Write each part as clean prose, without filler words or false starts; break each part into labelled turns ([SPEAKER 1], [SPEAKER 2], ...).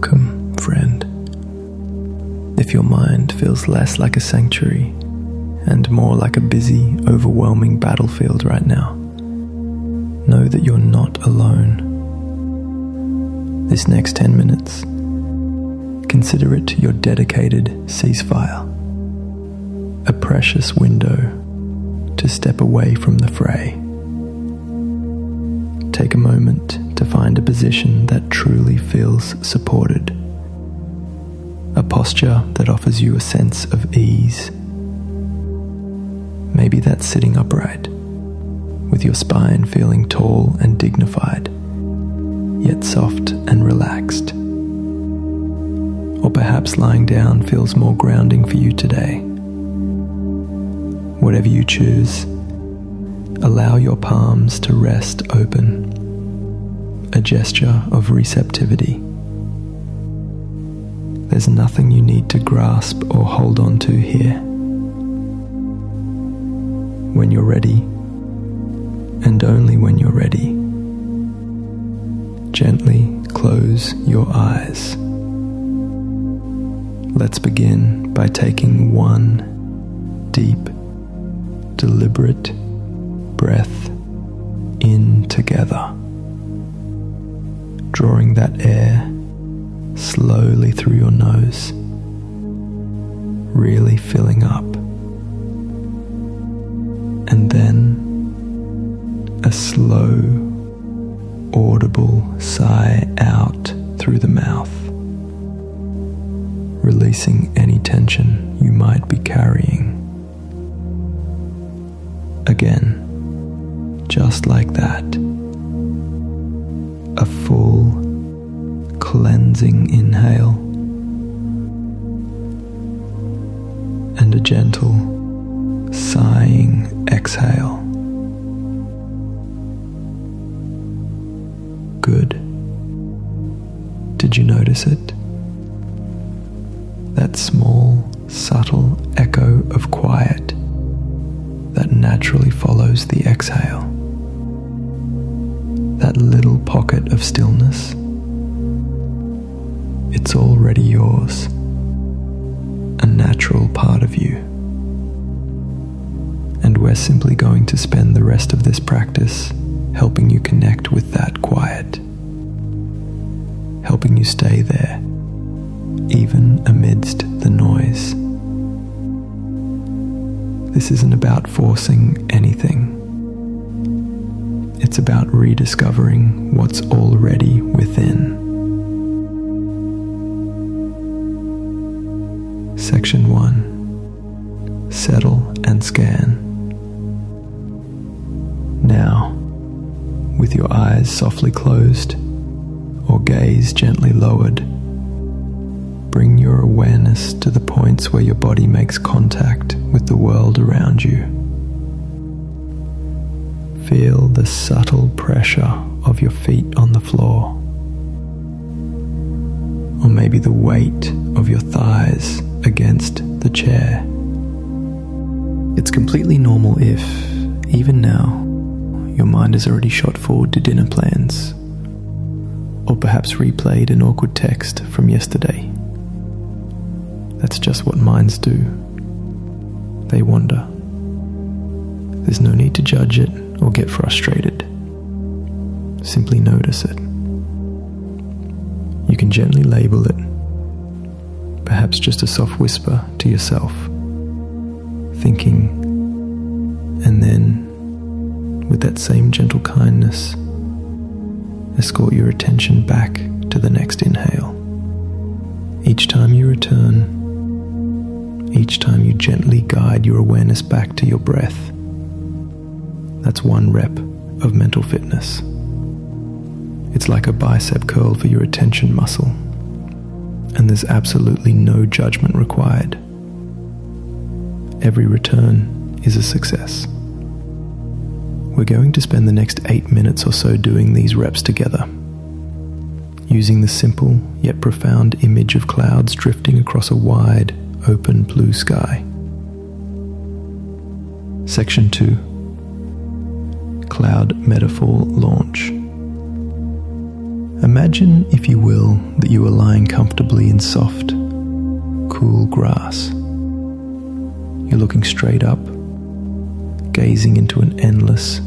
[SPEAKER 1] Welcome, friend. If your mind feels less like a sanctuary and more like a busy, overwhelming battlefield right now, know that you're not alone. This next 10 minutes, consider it your dedicated ceasefire, a precious window to step away from the fray. Take a moment to find a position that truly feels supported, a posture that offers you a sense of ease. Maybe that's sitting upright, with your spine feeling tall and dignified, yet soft and relaxed. Or perhaps lying down feels more grounding for you today. Whatever you choose, allow your palms to rest open, a gesture of receptivity. There's nothing you need to grasp or hold on to here. When you're ready, and only when you're ready, gently close your eyes. Let's begin by taking one deep, deliberate breath in together, drawing that air slowly through your nose, really filling up, and then a slow, audible sigh out through the mouth, releasing any tension you might be carrying. Again, just like that, a full, cleansing inhale and a gentle, sighing exhale. Good. Did you notice it? That small, subtle echo of quiet that naturally follows the exhale. That little pocket of stillness. It's already yours, a natural part of you. And we're simply going to spend the rest of this practice helping you connect with that quiet, helping you stay there, even amidst the noise. This isn't about forcing anything. It's about rediscovering what's already within. Section 1. Settle and scan. Now, with your eyes softly closed or gaze gently lowered, bring your awareness to the points where your body makes contact with the world around you. Feel the subtle pressure of your feet on the floor, or maybe the weight of your thighs against the chair. It's completely normal if, even now, your mind has already shot forward to dinner plans, or perhaps replayed an awkward text from yesterday. That's just what minds do. They wander. There's no need to judge it or get frustrated. Simply notice it. You can gently label it, perhaps just a soft whisper to yourself, thinking, and then, with that same gentle kindness, escort your attention back to the next inhale. Each time you return, each time you gently guide your awareness back to your breath, that's one rep of mental fitness. It's like a bicep curl for your attention muscle, and there's absolutely no judgment required. Every return is a success. We're going to spend the next 8 minutes or so doing these reps together, using the simple yet profound image of clouds drifting across a wide, open blue sky. Section 2. Cloud Metaphor Launch. Imagine, if you will, that you are lying comfortably in soft, cool grass. You're looking straight up, gazing into an endless,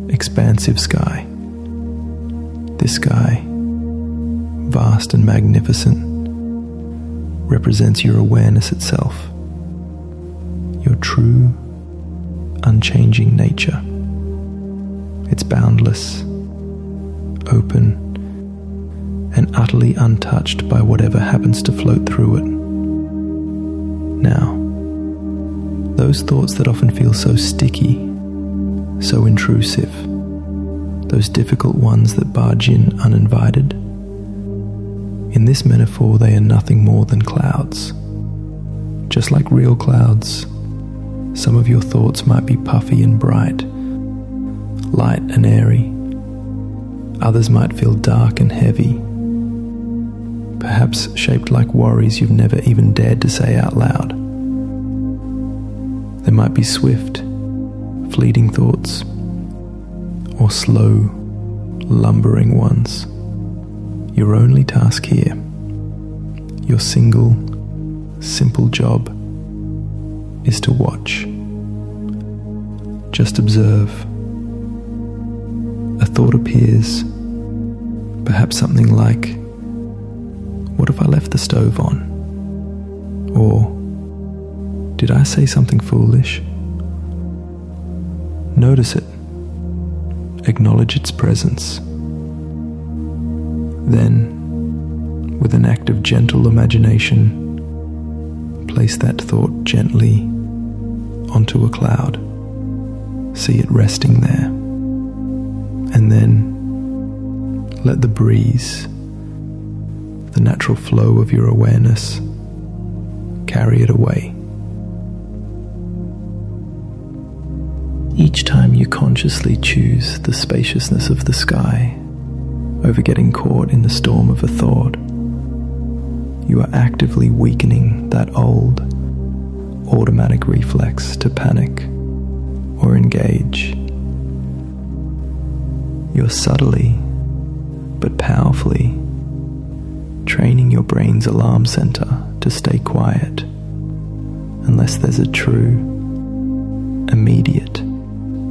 [SPEAKER 1] expansive sky. This sky, vast and magnificent, represents your awareness itself, your true, unchanging nature. It's boundless, open, and utterly untouched by whatever happens to float through it. Now, those thoughts that often feel so sticky, so intrusive, those difficult ones that barge in uninvited, in this metaphor they are nothing more than clouds. Just like real clouds, some of your thoughts might be puffy and bright, light and airy. Others might feel dark and heavy, perhaps shaped like worries you've never even dared to say out loud. There might be swift, fleeting thoughts, or slow, lumbering ones. Your only task here, your single, simple job, is to watch. Just observe. A thought appears, perhaps something like, "What if I left the stove on?" Or, "Did I say something foolish?" Notice it. Acknowledge its presence. Then, with an act of gentle imagination, place that thought gently onto a cloud. See it resting there. And then let the breeze, the natural flow of your awareness, carry it away. Each time you consciously choose the spaciousness of the sky over getting caught in the storm of a thought, you are actively weakening that old, automatic reflex to panic or engage. You're subtly, but powerfully, training your brain's alarm center to stay quiet unless there's a true, immediate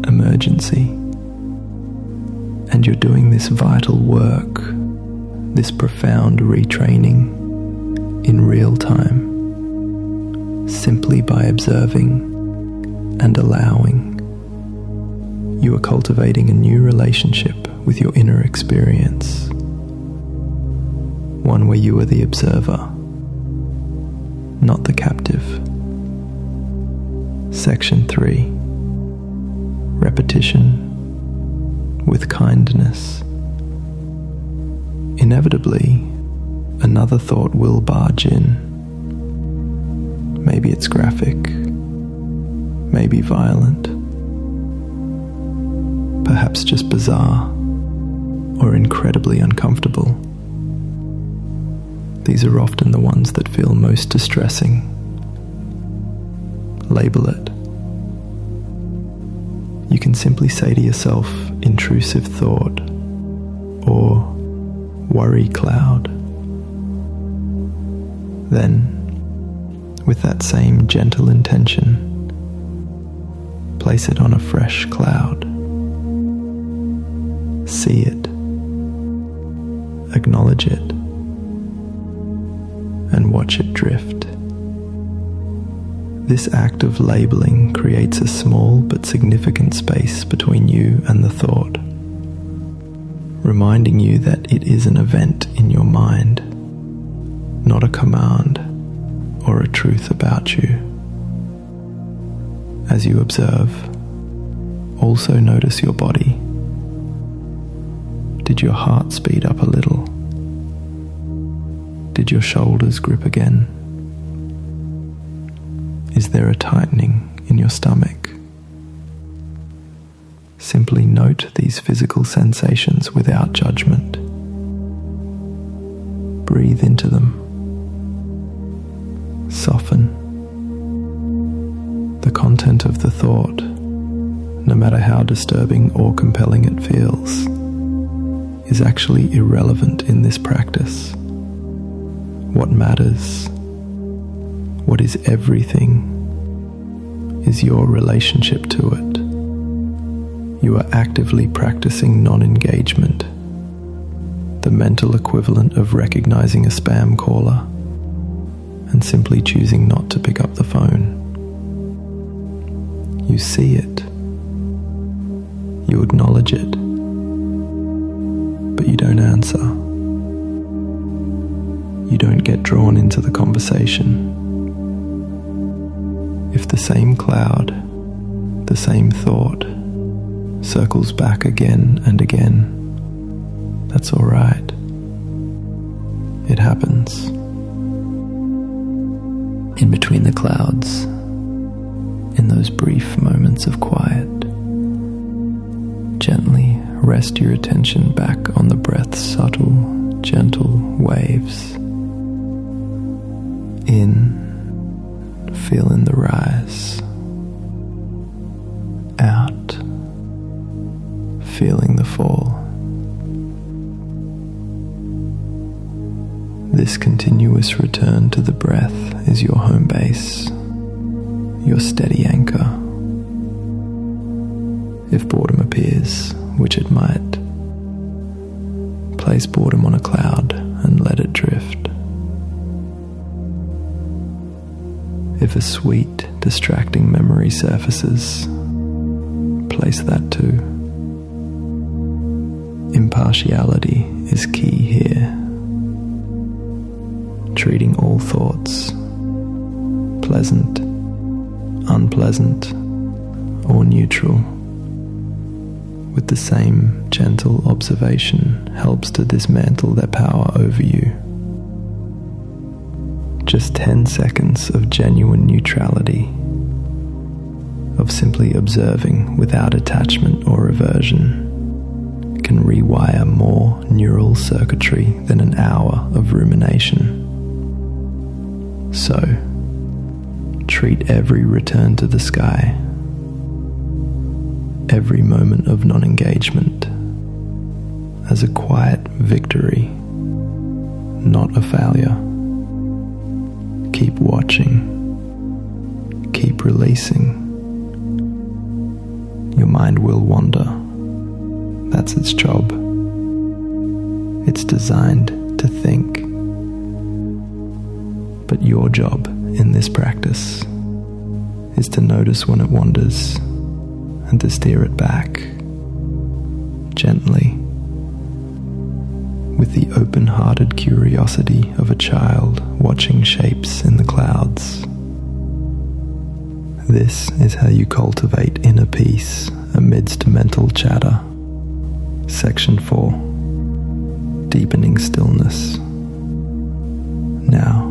[SPEAKER 1] emergency. And you're doing this vital work, this profound retraining, in real time, simply by observing and allowing. You are cultivating a new relationship with your inner experience, one where you are the observer, not the captive. Section 3. Repetition with kindness. Inevitably, another thought will barge in. Maybe it's graphic, maybe violent, perhaps just bizarre or incredibly uncomfortable. These are often the ones that feel most distressing. Label it. You can simply say to yourself, intrusive thought, or worry cloud. Then, with that same gentle intention, place it on a fresh cloud. See it, acknowledge it, and watch it drift. This act of labeling creates a small but significant space between you and the thought, reminding you that it is an event in your mind, not a command or a truth about you. As you observe, also notice your body. Did your heart speed up a little? Did your shoulders grip again? Is there a tightening in your stomach? Simply note these physical sensations without judgment. Breathe into them. Soften. The content of the thought, no matter how disturbing or compelling it feels, is actually irrelevant in this practice. What matters, what is everything, is your relationship to it. You are actively practicing non-engagement, the mental equivalent of recognizing a spam caller and simply choosing not to pick up the phone. You see it, you acknowledge it, but you don't answer. You don't get drawn into the conversation. If the same cloud, the same thought, circles back again and again, that's all right. It happens. In between the clouds, in those brief moments of quiet, gently rest your attention back on the breath's subtle, gentle waves. In, feel in the rise. Out, feeling the fall. This continuous return to the breath is your home base, your steady anchor. If boredom appears, which it might, place boredom on a cloud and let it drift. If a sweet, distracting memory surfaces, place that too. Impartiality is key here. Treating all thoughts, pleasant, unpleasant, or neutral, with the same gentle observation helps to dismantle their power over you. Just 10 seconds of genuine neutrality, of simply observing without attachment or aversion, can rewire more neural circuitry than an hour of rumination. So, treat every return to the sky, every moment of non-engagement, as a quiet victory, not a failure. Keep watching, keep releasing. Your mind will wander. That's its job. It's designed to think. But your job in this practice is to notice when it wanders and to steer it back, gently, with the open-hearted curiosity of a child watching shapes in the clouds. This is how you cultivate inner peace amidst mental chatter. Section 4. Deepening Stillness. Now,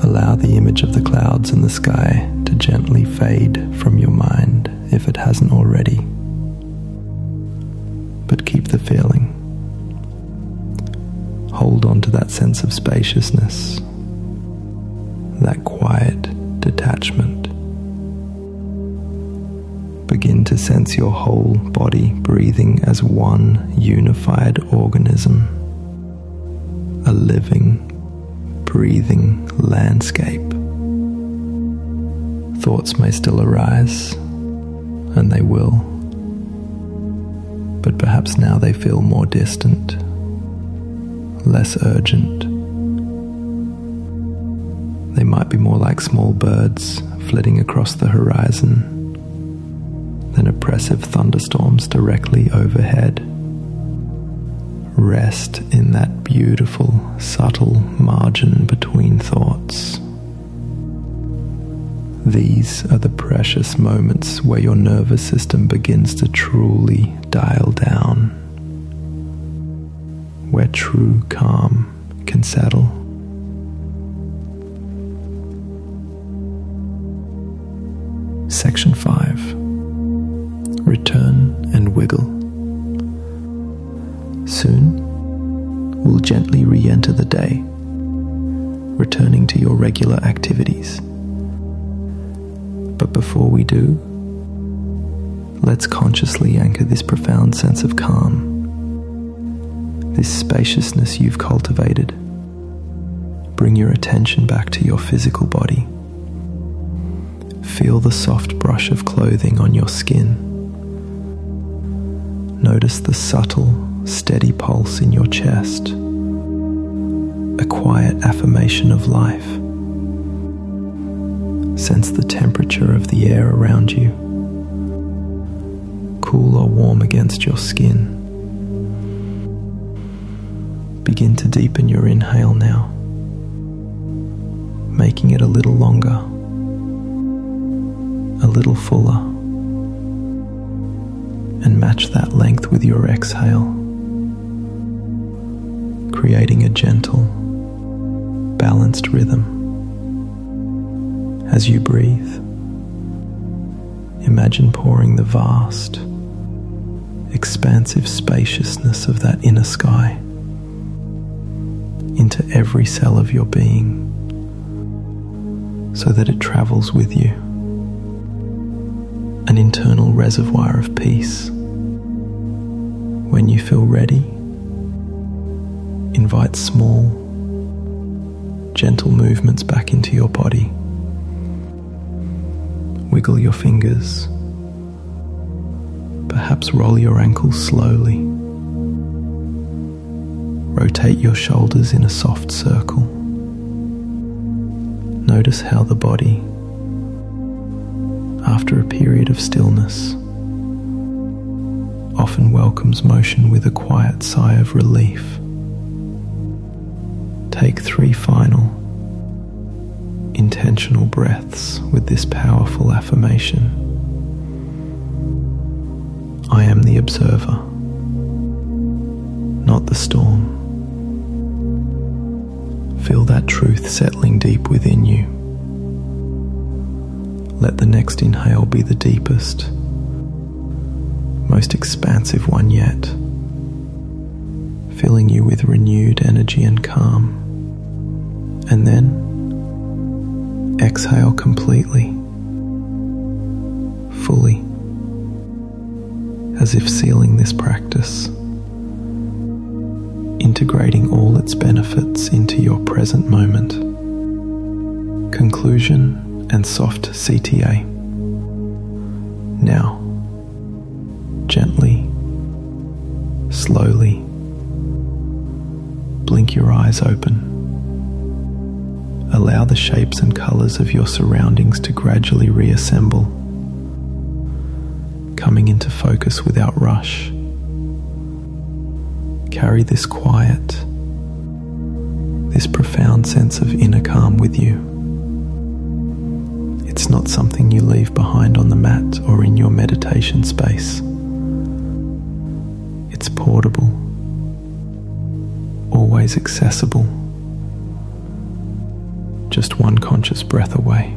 [SPEAKER 1] allow the image of the clouds in the sky to gently fade from your mind if it hasn't already. But keep the feeling. Hold on to that sense of spaciousness, that quiet detachment. Begin to sense your whole body breathing as one unified organism, a living, breathing landscape. Thoughts may still arise, and they will, but perhaps now they feel more distant, less urgent. They might be more like small birds flitting across the horizon than oppressive thunderstorms directly overhead. Rest in that beautiful, subtle margin between thoughts. These are the precious moments where your nervous system begins to truly dial down, where true calm can settle. Section 5. Return and wiggle. Soon, we'll gently re-enter the day, returning to your regular activities. But before we do, let's consciously anchor this profound sense of calm this spaciousness you've cultivated, bring your attention back to your physical body. Feel the soft brush of clothing on your skin. Notice the subtle, steady pulse in your chest, a quiet affirmation of life. Sense the temperature of the air around you, cool or warm against your skin. Begin to deepen your inhale now, making it a little longer, a little fuller, and match that length with your exhale, creating a gentle, balanced rhythm. As you breathe, imagine pouring the vast, expansive spaciousness of that inner sky into every cell of your being, so that it travels with you, an internal reservoir of peace. When you feel ready, invite small, gentle movements back into your body. Wiggle your fingers, perhaps roll your ankles slowly. Rotate your shoulders in a soft circle. Notice how the body, after a period of stillness, often welcomes motion with a quiet sigh of relief. Take 3 final, intentional breaths with this powerful affirmation. I am the observer, not the storm. Feel that truth settling deep within you. Let the next inhale be the deepest, most expansive one yet, filling you with renewed energy and calm. And then exhale completely, fully, as if sealing this practice, integrating all its benefits into your present moment. Conclusion and soft CTA. Now, gently, slowly, blink your eyes open. Allow the shapes and colors of your surroundings to gradually reassemble, coming into focus without rush. Carry this quiet, this profound sense of inner calm with you. It's not something you leave behind on the mat or in your meditation space. It's portable, always accessible, just one conscious breath away.